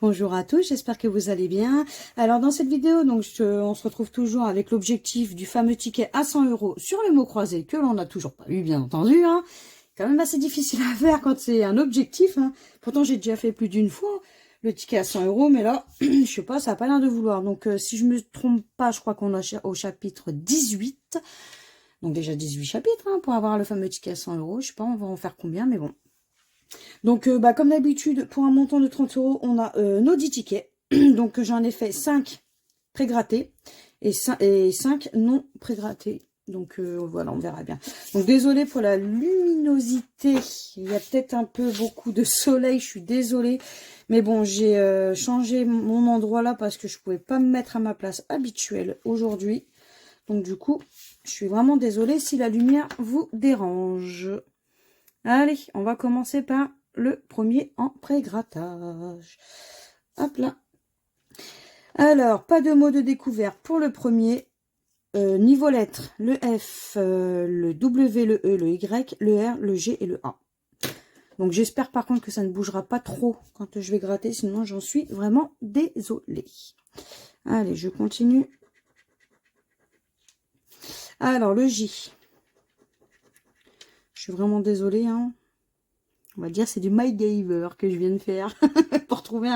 Bonjour à tous, j'espère que vous allez bien. Alors dans cette vidéo, on se retrouve toujours avec l'objectif du fameux ticket à 100 € sur les mots croisés que l'on n'a toujours pas eu, bien entendu. Hein. Quand même assez difficile à faire quand c'est un objectif. Hein. Pourtant j'ai déjà fait plus d'une fois le ticket à 100 €, mais là, je sais pas, ça n'a pas l'air de vouloir. Donc si je me trompe pas, je crois qu'on est au chapitre 18. Donc déjà 18 chapitres hein, pour avoir le fameux ticket à 100 €. Je sais pas, on va en faire combien, mais bon. Donc, comme d'habitude, pour un montant de 30 €, on a nos 10 tickets. Donc, j'en ai fait 5 pré-grattés et 5 non pré-grattés. Donc, voilà, on verra bien. Donc, désolée pour la luminosité. Il y a peut-être un peu beaucoup de soleil, je suis désolée. Mais bon, j'ai changé mon endroit là parce que je pouvais pas me mettre à ma place habituelle aujourd'hui. Donc, du coup, je suis vraiment désolée si la lumière vous dérange. Allez, on va commencer par le premier en pré-grattage. Hop là. Alors, pas de mot de découvert pour le premier. Niveau lettres, le F, le W, le E, le Y, le R, le G et le A. Donc, j'espère par contre que ça ne bougera pas trop quand je vais gratter, sinon j'en suis vraiment désolée. Allez, je continue. Alors, le J. Je suis vraiment désolée, hein. On va dire c'est du MacGyver que je viens de faire pour trouver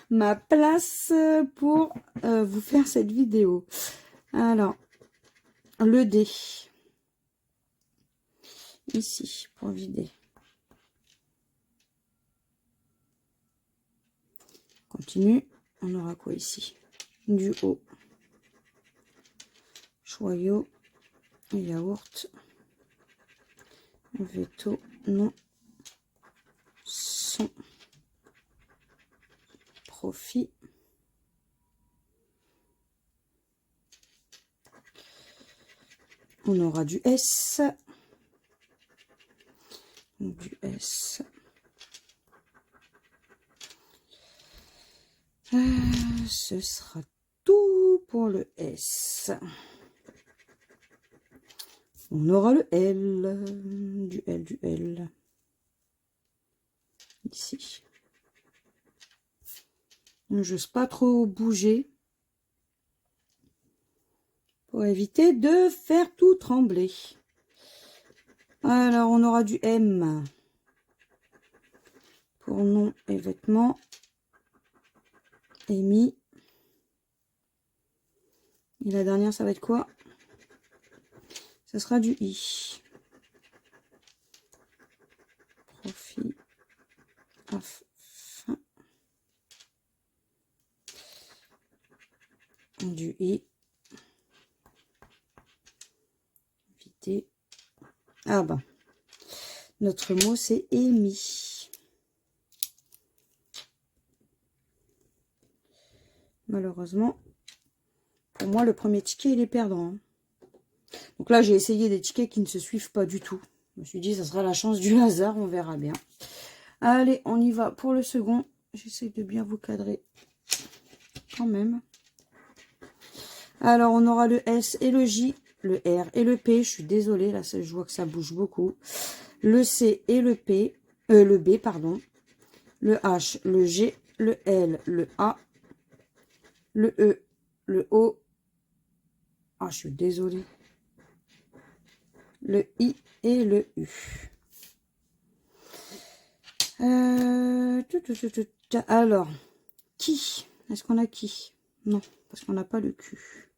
ma place pour vous faire cette vidéo. Alors, le D. Ici, pour vider. Continue. On aura quoi ici? Du haut. Joyau. Yaourt. Veto. Non. Son. Profit. On aura du S. Du S. Ce sera tout pour le S. On aura le L. Du L, du L. Ici. Je n'ose pas trop bouger pour éviter de faire tout trembler. Alors, on aura du M pour nom et vêtements. Émis. Et la dernière, ça va être quoi? Ça sera du I. Profit. Fin. Du I. Vité. Ah bah. Notre mot, c'est émis. Malheureusement, pour moi, le premier ticket, il est perdant. Hein. Donc là, j'ai essayé des tickets qui ne se suivent pas du tout. Je me suis dit, ça sera la chance du hasard, on verra bien. Allez, on y va pour le second. J'essaie de bien vous cadrer quand même. Alors, on aura le S et le J, le R et le P. Je suis désolée, là, je vois que ça bouge beaucoup. Le C et le P, le B, pardon. Le H, le G, le L, le A, le E, le O. Ah, je suis désolée. Le I et le U. Alors, qui? Est-ce qu'on a qui? Non, parce qu'on n'a pas le Q.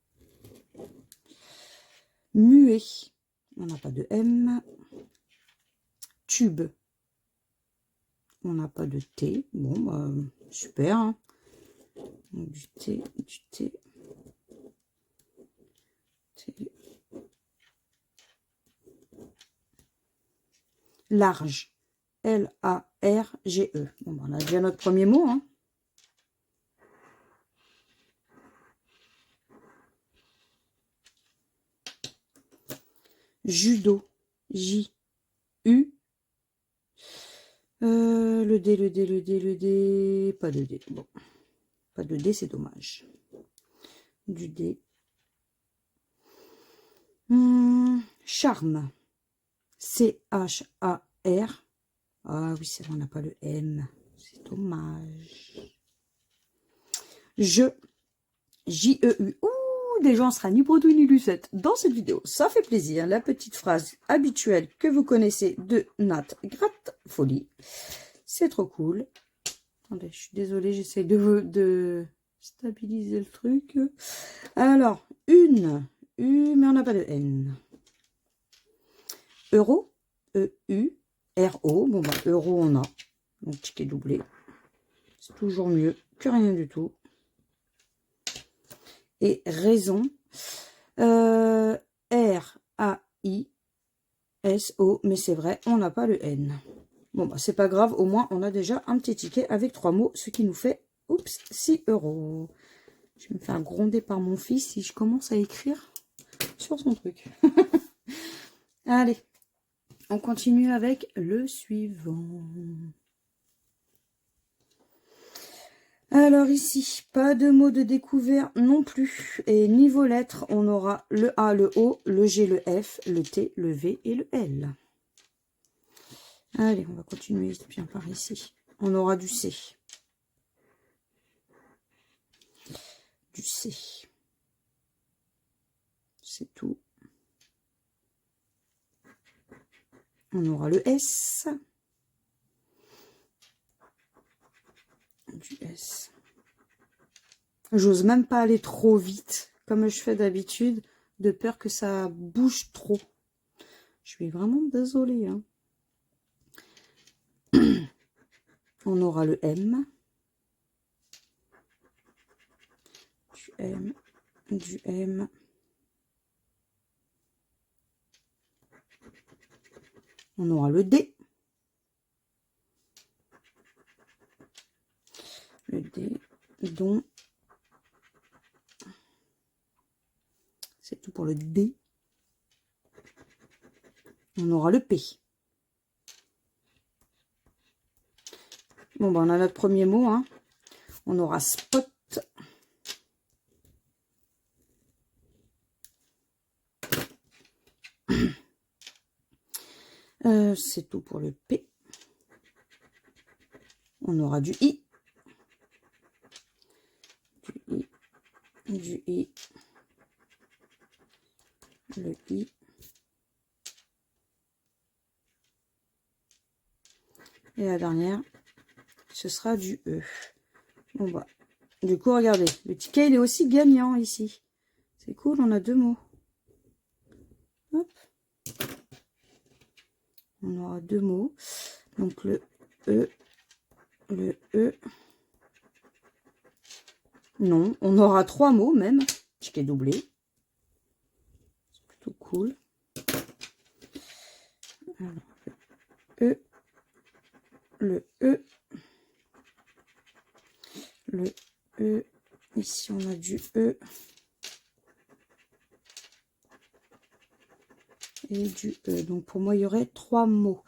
Muet. On n'a pas de M. Tube. On n'a pas de T. Bon, bah, super. Hein. Donc, du T, du T. T. Large. L-A-R-G-E. Bon, bah, on a déjà notre premier mot. Hein. Judo. J-U. Le D, le D, le D, le D. Pas de D. Bon. Pas de D, c'est dommage. Du D. Charme. C-H-A-R. Ah oui, c'est vrai, on n'a pas le M. C'est dommage. Je, J-E-U. Ouh, des gens sera ni Bredouille ni Lucette dans cette vidéo. Ça fait plaisir. La petite phrase habituelle que vous connaissez de Nat Gratte Folie. C'est trop cool. Attendez, je suis désolée, j'essaie de stabiliser le truc. Alors, une U, mais on n'a pas de N. Euro, E-U, R-O. Bon, bah, euro, on a. Donc, ticket doublé. C'est toujours mieux que rien du tout. Et raison, R-A-I-S-O. Mais c'est vrai, on n'a pas le N. Bon, bah, c'est pas grave. Au moins, on a déjà un petit ticket avec 3 mots, ce qui nous fait, oups, 6 €. Je vais me faire gronder par mon fils si je commence à écrire sur son truc. Allez, on continue avec le suivant. Alors ici, pas de mots de découvert non plus. Et niveau lettres, on aura le A, le O, le G, le F, le T, le V et le L. Allez, on va continuer bien par ici. On aura du C. Du C. C'est tout. On aura le S. Du S. J'ose même pas aller trop vite, comme je fais d'habitude, de peur que ça bouge trop. Je suis vraiment désolée. Hein. On aura le M. Du M. Du M. On aura le D. Le D, dont c'est tout pour le D. On aura le P. Bon, ben, on a notre premier mot. Hein. On aura spot. C'est tout pour le P. On aura du I. Du I. Du I. Le I. Et la dernière, ce sera du E. Bon, bah, du coup, regardez, le ticket, il est aussi gagnant ici. C'est cool, on a 2 mots. Hop. On aura 2 mots. Donc, le E. Le E. Non, on aura 3 mots même. Ticket doublé. C'est plutôt cool. Alors, le E. Le E. Le E. Ici, on a du E. Et du E. Donc, pour moi, il y aurait 3 mots.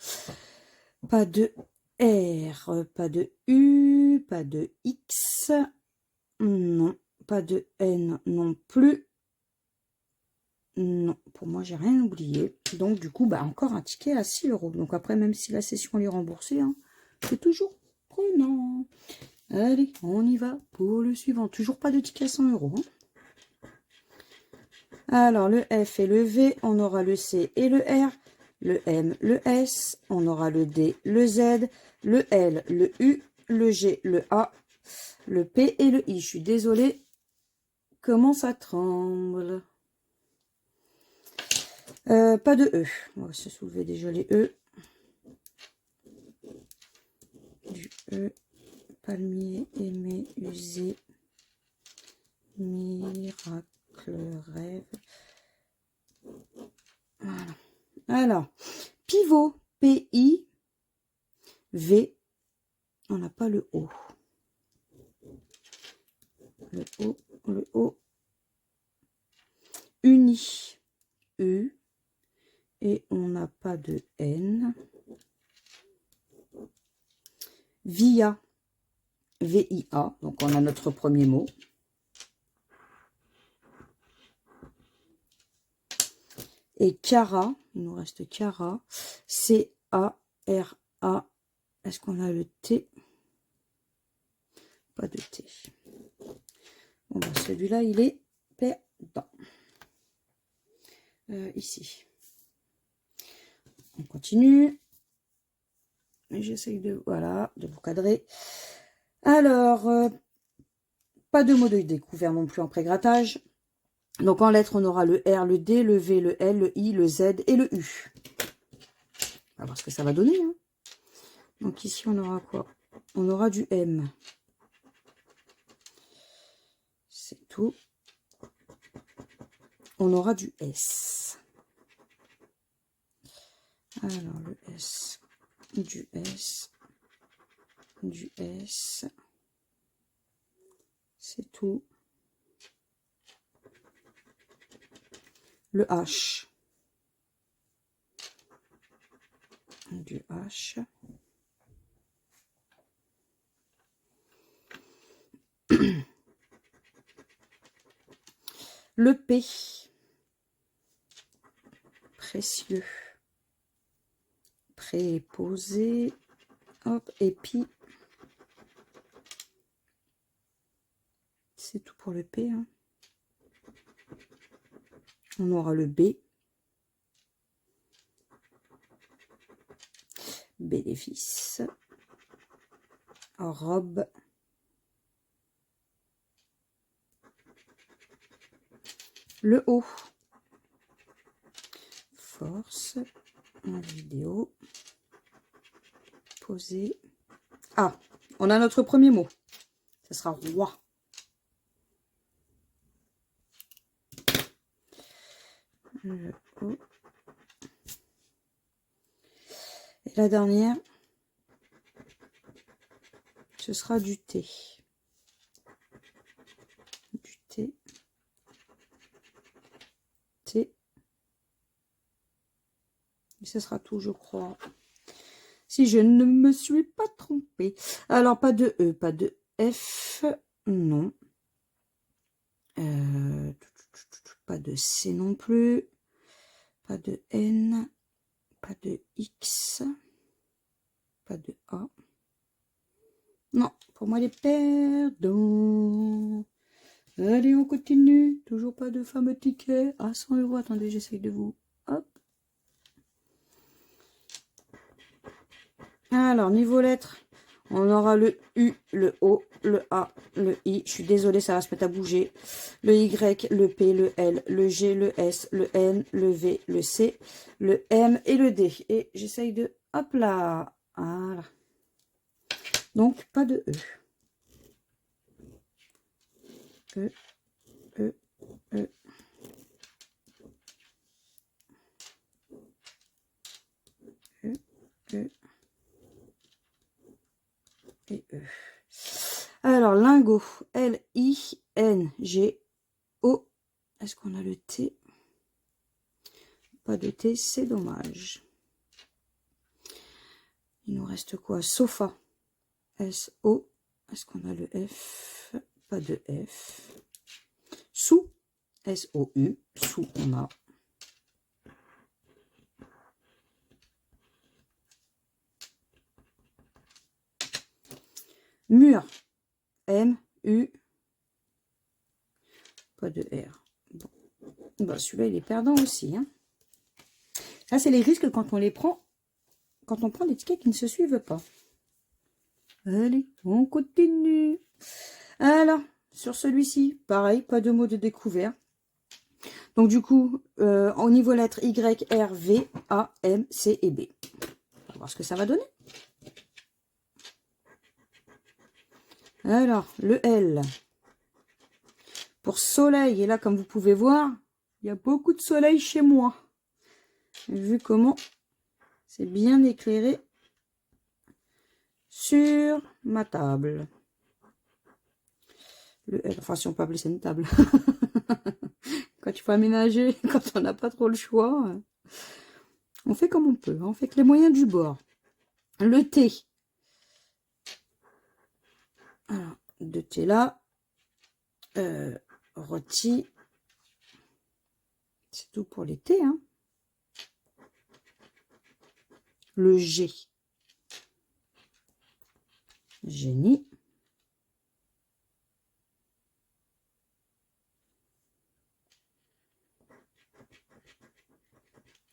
Pas de R, pas de U, pas de X. Non, pas de N non plus. Non, pour moi, j'ai rien oublié. Donc, du coup, bah, encore un ticket à 6 €. Donc, après, même si la session est remboursée, hein, c'est toujours prenant. Allez, on y va pour le suivant. Toujours pas de ticket à 100 €. Hein. Alors, le F et le V, on aura le C et le R, le M, le S, on aura le D, le Z, le L, le U, le G, le A, le P et le I. Je suis désolée. Comment ça tremble? Pas de E. On va se soulever déjà les E. Du E. Palmier, aimé, usé. Miracle, rêve. Voilà. Alors, pivot, P-I, V. On n'a pas le O. Le O, le O. Uni, U. Et on n'a pas de N. Via, V-I-A. Donc, on a notre premier mot. Et Cara, il nous reste Cara. C-A-R-A. Est-ce qu'on a le T? Pas de T. Bon, bah, celui-là, il est perdant. Ici. On continue. J'essaye de, voilà, de vous cadrer. Alors, pas de mot de découvert non plus en pré-grattage. Donc en lettres, on aura le R, le D, le V, le L, le I, le Z et le U. On va voir ce que ça va donner. Hein. Donc ici, on aura quoi? On aura du M. C'est tout. On aura du S. Alors le S, du S, du S. C'est tout. Le H. Du H. Le P. Précieux. Préposé. Hop, et puis. C'est tout pour le P. Hein. On aura le B. Bénéfice. Robe. Le O. Force. En vidéo. Poser. Ah, on a notre premier mot. Ce sera roi. Le O. Et la dernière, ce sera du T. Du T. T. Et ce sera tout, je crois. Si je ne me suis pas trompée. Alors, pas de E, pas de F. Non. Pas de C non plus. Pas de N. Pas de X. Pas de A. Non, pour moi, les perdants. Allez, on continue. Toujours pas de fameux ticket à 100 €. Attendez, j'essaye de vous... Hop. Alors, niveau lettres, on aura le U, le O, le A, le I. Je suis désolée, ça va se mettre à bouger. Le Y, le P, le L, le G, le S, le N, le V, le C, le M et le D. Et j'essaye de... Hop là. Voilà. Donc, pas de E. E, E, E. E, E. Et E. Alors, lingot. L-I-N-G-O. Est-ce qu'on a le T? Pas de T, c'est dommage. Il nous reste quoi? Sofa. S-O. Est-ce qu'on a le F? Pas de F. Sous. S-O-U. Sous, on a. Mur. M-U. Pas de R. Bon. Bah, celui-là, il est perdant aussi. Hein. Ça, c'est les risques quand on les prend. Quand on prend des tickets qui ne se suivent pas. Allez, on continue. Alors, sur celui-ci, pareil, pas de mot de découvert. Donc, du coup, au niveau lettres Y, R, V, A, M, C et B. On va voir ce que ça va donner. Alors, le L. Pour soleil, et là, comme vous pouvez voir, il y a beaucoup de soleil chez moi. Vu comment c'est bien éclairé sur ma table. Le L, enfin, si on peut appeler ça une table. Quand il faut aménager, quand on n'a pas trop le choix, on fait comme on peut. On fait avec les moyens du bord. Le T. Alors, de T là. Rôti. C'est tout pour les T. Hein. Le G. Génie.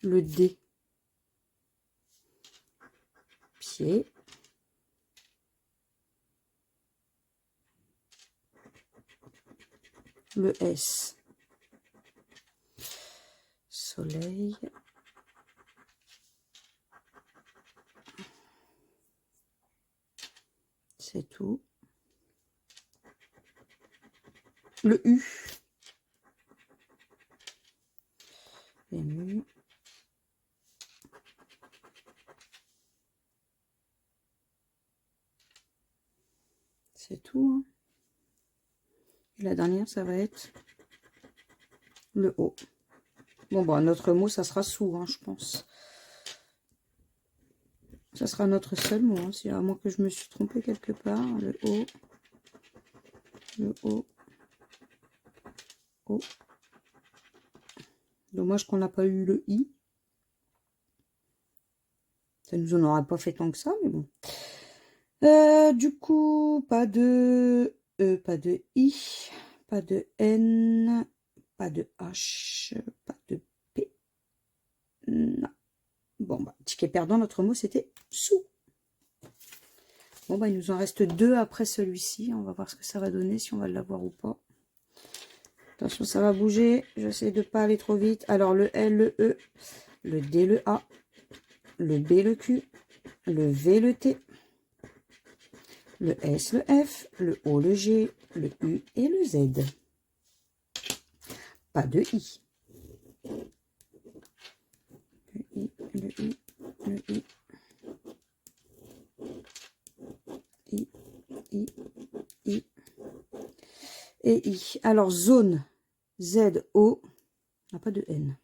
le D, pied, le S, soleil, c'est tout, le U, mu, c'est tout, hein. Et la dernière, ça va être le O. Bon, bah, notre mot, ça sera sous, hein, je pense. Ça sera notre seul mot, hein, si à moins que je me suis trompée quelque part. Le O, le O, O. Dommage qu'on n'a pas eu le I. Ça nous en aurait pas fait tant que ça, mais bon. Du coup, pas de E, pas de I, pas de N, pas de H, pas de P. Non. Bon, bah, ticket perdant, notre mot, c'était sous. Bon, bah, il nous en reste 2 après celui-ci. On va voir ce que ça va donner, si on va l'avoir ou pas. Attention, ça va bouger. J'essaie de ne pas aller trop vite. Alors, le L, le E, le D, le A, le B, le Q, le V, le T, le S, le F, le O, le G, le U et le Z. Pas de I. Le I, le I, le I. I, I, I. Et I. Alors, zone, Z, O. On n'a pas de N.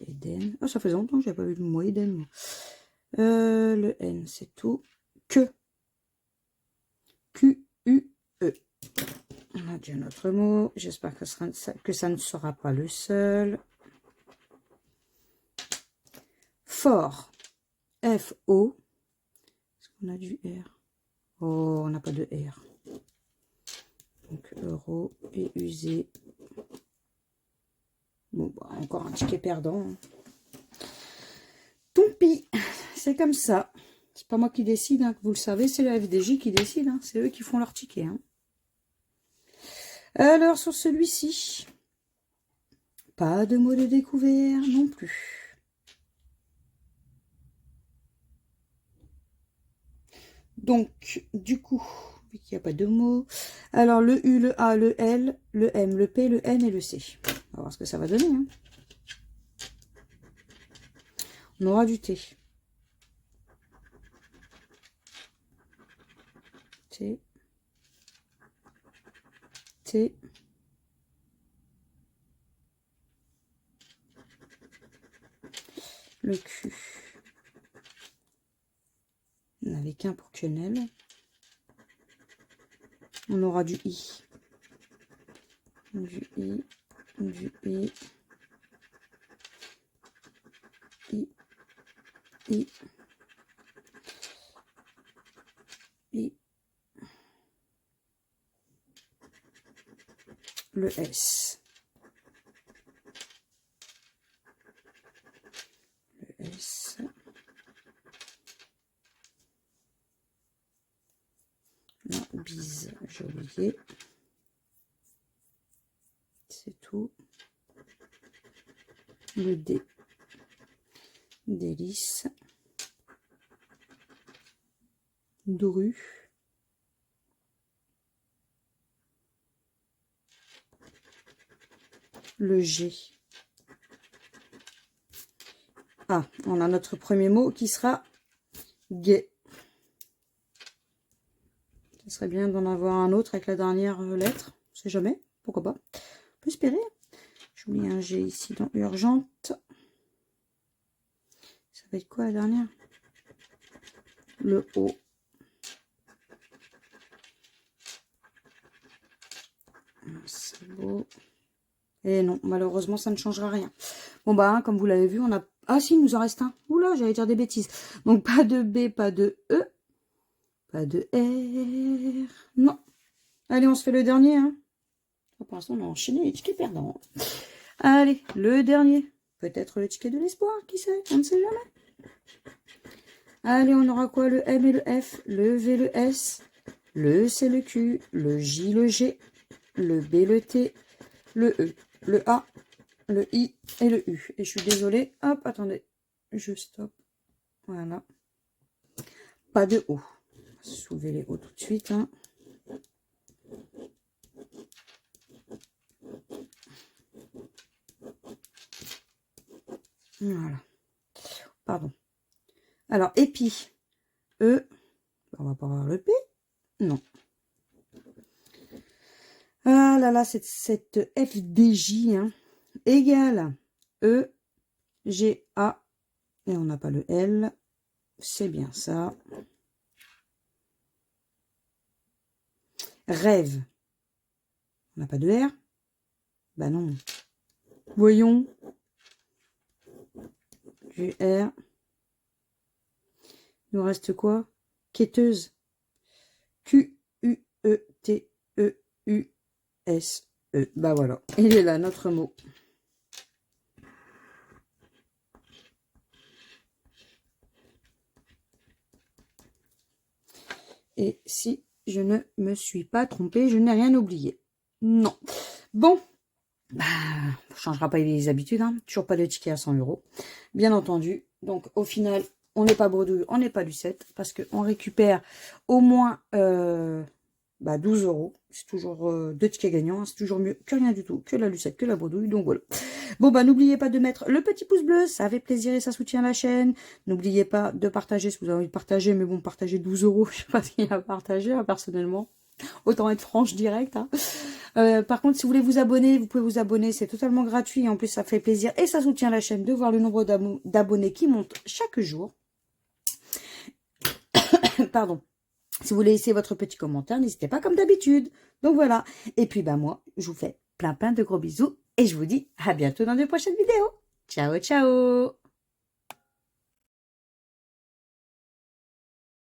Eden. Oh, ça fait longtemps que je n'avais pas vu le mot Eden. Le N, c'est tout. Que. Q, U, E. On a déjà notre mot. J'espère que ça ne sera pas le seul. Fort. F, O. Est-ce qu'on a du R? Oh, on n'a pas de R. Donc, euro et usé. Bon, bah, encore un ticket perdant. Tant pis, c'est comme ça. C'est pas moi qui décide, hein, que vous le savez, c'est la FDJ qui décide. Hein. C'est eux qui font leur ticket. Hein. Alors, sur celui-ci, pas de mot de découvert non plus. Donc, du coup, il n'y a pas de mots. Alors, le U, le A, le L, le M, le P, le N et le C. On va voir ce que ça va donner. Hein. On aura du T. T. T. Le Q. On n'avait qu'un pour quenelle. On aura du I. Du I. Du I. I. I. I. Le S. Le S. La bise, j'ai oublié. C'est tout. Le D. Délice. Dru. Le G. Ah, on a notre premier mot qui sera gai. Ce serait bien d'en avoir un autre avec la dernière lettre. On sait jamais, pourquoi pas. On peut espérer. J'ai mis un G ici dans urgente. Ça va être quoi la dernière? Le O. C'est beau. Et non, malheureusement, ça ne changera rien. Bon, bah, hein, comme vous l'avez vu, on a... Ah si, il nous en reste un. Oula, j'allais dire des bêtises. Donc, pas de B, pas de E. Pas de R. Non. Allez, on se fait le dernier. Hein. Pour l'instant, on a enchaîné les tickets perdants. Allez, le dernier. Peut-être le ticket de l'espoir, qui sait, on ne sait jamais. Allez, on aura quoi? Le M et le F, le V, le S, le C, le Q, le J, le G, le B, le T, le E, le A, le I et le U. Et je suis désolée. Hop, attendez. Je stoppe. Voilà. Pas de O. Soulevez les O tout de suite. Hein. Voilà. Pardon. Alors, épi. E. On va pas avoir le P. Non. Ah là là, cette FDJ hein, égale E, G, A. Et on n'a pas le L. C'est bien ça. Rêve. On n'a pas de R. Bah non. Voyons. Du R. Il nous reste quoi? Quêteuse. Q, U, E, T, E, U, S, E. Bah voilà. Il est là, notre mot. Et si je ne me suis pas trompée, je n'ai rien oublié. Non. Bon. Bah, on ne changera pas les habitudes. Hein. Toujours pas de ticket à 100 €. Bien entendu. Donc, au final, on n'est pas bredouille, on n'est pas lucette. Parce qu'on récupère au moins 12 €. C'est toujours 2 tickets gagnants. Hein. C'est toujours mieux que rien du tout. Que la lucette, que la bredouille. Donc, voilà. Bon, bah, n'oubliez pas de mettre le petit pouce bleu. Ça fait plaisir et ça soutient la chaîne. N'oubliez pas de partager si vous avez envie de partager. Mais bon, partager 12 €. Je sais pas ce qu'il y a à partager, hein, personnellement. Autant être franche, direct. Hein. Par contre, si vous voulez vous abonner, vous pouvez vous abonner. C'est totalement gratuit. En plus, ça fait plaisir et ça soutient la chaîne de voir le nombre d'abonnés qui monte chaque jour. Pardon. Si vous voulez laisser votre petit commentaire, n'hésitez pas comme d'habitude. Donc voilà. Et puis, bah moi, je vous fais plein de gros bisous. Et je vous dis à bientôt dans de prochaines vidéos. Ciao, ciao.